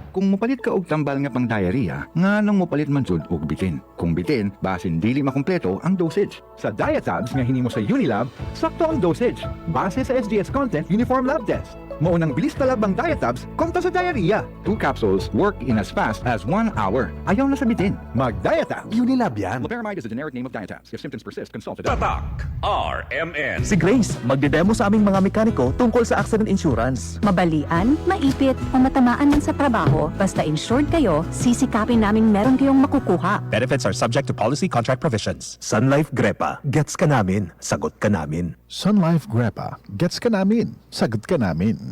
Kung mupalit ka og tambal nga pang diarrhea, nga nang mupalit man jud og bitin. Kung bitin, basin dili makumpleto ang dosage. Sa Diatabs nga hinimo sa Unilab, sakto ang dosage. Base sa SGS Content Uniform Lab Test. Maunang bilis talabang Diatabs kontra sa diarrhea. 2 capsules work in as fast as 1 hour. Ayaw na sa bitin. Mag-Diatabs. Unilab yan. Loperamide is a generic name of Diatabs. If symptoms persist, consult a doctor. Tatak RMN. Si Grace, magdedemo sa aming mga mekaniko tungkol sa accident insurance. Mabalian, maipit, o matamaan man sa trabaho, basta insured kayo, sisikapin namin meron kayong makukuha. Benefits are subject to policy contract provisions. Sun Life Grepa, gets ka namin, sagot ka namin. Sun Life Grepa, gets ka namin, sagot ka namin.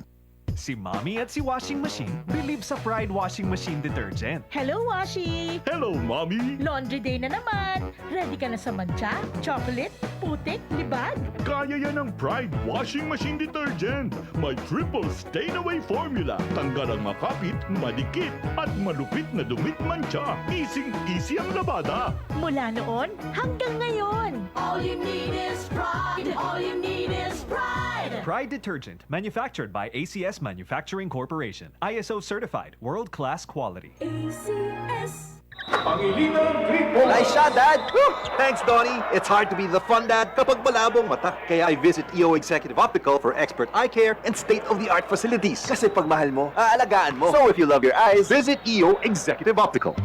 Si Mommy at si Washing Machine believe sa Pride Washing Machine Detergent. Hello, Washi! Hello, Mommy! Laundry day na naman! Ready ka na sa mancha, chocolate, putik, libag? Kaya yan ang Pride Washing Machine Detergent. May triple stain-away formula. Tanggal ang makapit, madikit, at malupit na dumit mancha. Easy ang labada. Mula noon hanggang ngayon. All you need is pride. All you need is pride. Pride Detergent, manufactured by ACS Manufacturing Corporation. ISO certified, world-class quality. ACS. Nice shot, Dad! Whew! Thanks, Donnie. It's hard to be the fun dad kapag malabong mata. Kaya I visit EO Executive Optical for expert eye care and state-of-the-art facilities. Kasi pag mahal mo, aalagaan mo. So if you love your eyes, visit EO Executive Optical.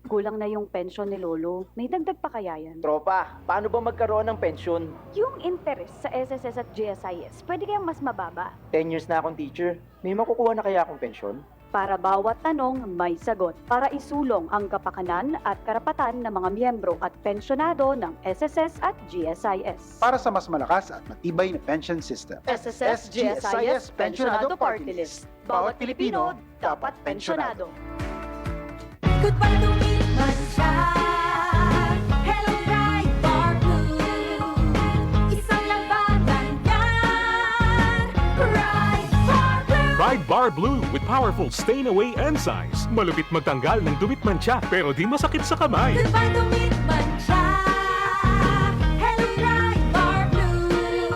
Kulang na yung pensyon ni Lolo. May dagdag pa kaya yan? Tropa, paano ba magkaroon ng pensyon? Yung interest sa SSS at GSIS, pwede kayang mas mababa. 10 years na akong teacher. May makukuha na kaya akong pensyon? Para bawat tanong, may sagot. Para isulong ang kapakanan at karapatan ng mga miyembro at pensyonado ng SSS at GSIS. Para sa mas malakas at matibay na pension system. SSS, GSIS, Pensionado Party List. Bawat Pilipino, dapat pensyonado. Goodbye to me, mancha. Hello, Pride Bar Blue. Isang labanan yan. Pride Bar Blue. Pride Bar Blue with powerful stain-away enzymes. Malupit magtanggal ng dumit mancha pero di masakit sa kamay. Goodbye to me, mancha. Hello, Pride Bar Blue.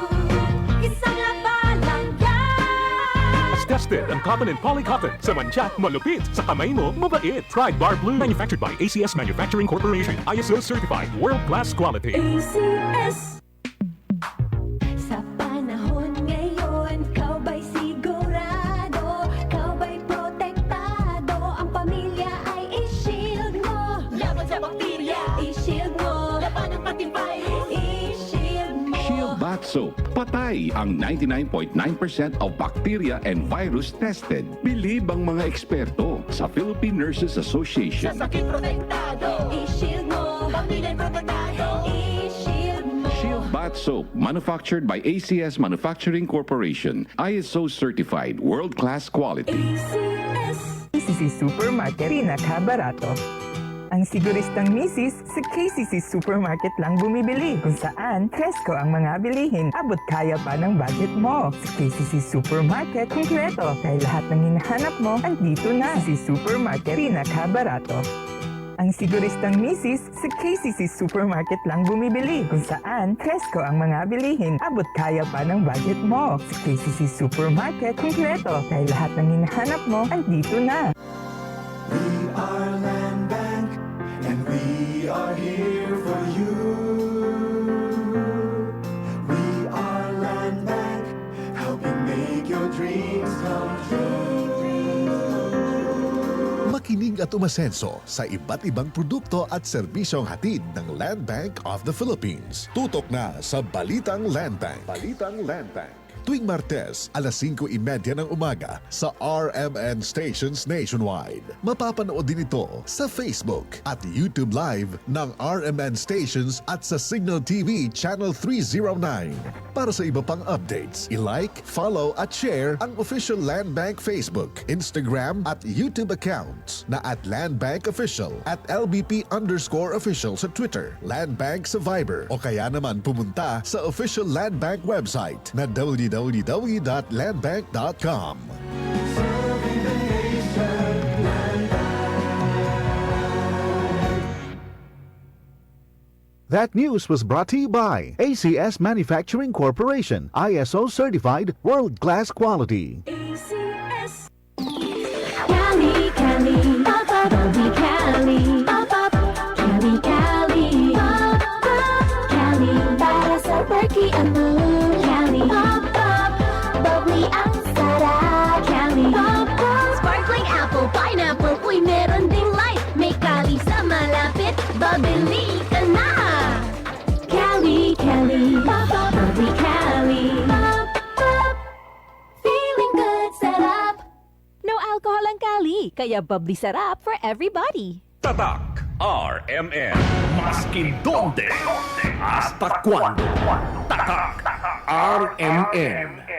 Isang labanan yan. As tested ang cotton and polycotton. Sa mancha, malupit. Sa kamay mo, mabait. Pride Bar Blue. Manufactured by ACS Manufacturing Corporation. ISO certified. World-class quality. ACS. Sa panahon ngayon, kau ba'y sigurado? Kau ba'y protektado? Ang pamilya ay i-shield mo. Laban sa bakterya, i-shield mo. Laban ng pativirus, i-shield mo. Shield Bath Soap. Patay ang 99.9% of bacteria and virus tested. Bilib ang mga eksperto sa Philippine Nurses Association. Sa sakit protektado, i-shield mo. Pamilya'y protektado, i-shield mo. Shield Bath Soap, manufactured by ACS Manufacturing Corporation. ISO certified, world-class quality. ACS. KCC Supermarket, pinakabarato. Ang siguristang misis, sa KCC Supermarket lang bumibili. Kung saan, presko ang mga bilihin. Abot kaya pa ng budget mo. Sa KCC Supermarket, kumpleto. Dahil lahat ng hinahanap mo, andito na. KCC Supermarket, pinakabarato. Ang siguristang misis, sa KCC Supermarket lang bumibili. Kung saan, presko ang mga bilihin. Abot kaya pa ng budget mo. Sa KCC Supermarket, kumpleto. Dahil lahat ng hinahanap mo, andito na. We are Land Bank, and we are here for you. We are Land Bank, helping make your dreams come true. Makinig at umasenso sa iba't ibang produkto at serbisyong hatid ng Land Bank of the Philippines. Tutok na sa Balitang Land Bank. Balitang Land Bank. Tuwing Martes, alas 5:30 ng umaga sa RMN stations nationwide. Mapapanood din ito sa Facebook at YouTube Live ng RMN stations at sa Signal TV Channel 309. Para sa iba pang updates, i-like, follow at share ang official Land Bank Facebook, Instagram at YouTube accounts na at Land Bank Official at LBP_official sa Twitter, Land Bank sa Viber o kaya naman pumunta sa official Land Bank website na www.landbank.com. That news was brought to you by ACS Manufacturing Corporation, ISO certified, world-class quality. ACS. bubbly, kaya bubbly sarap for everybody. Tatak RMN. Maskin donde hasta cuando. Tatak RMN.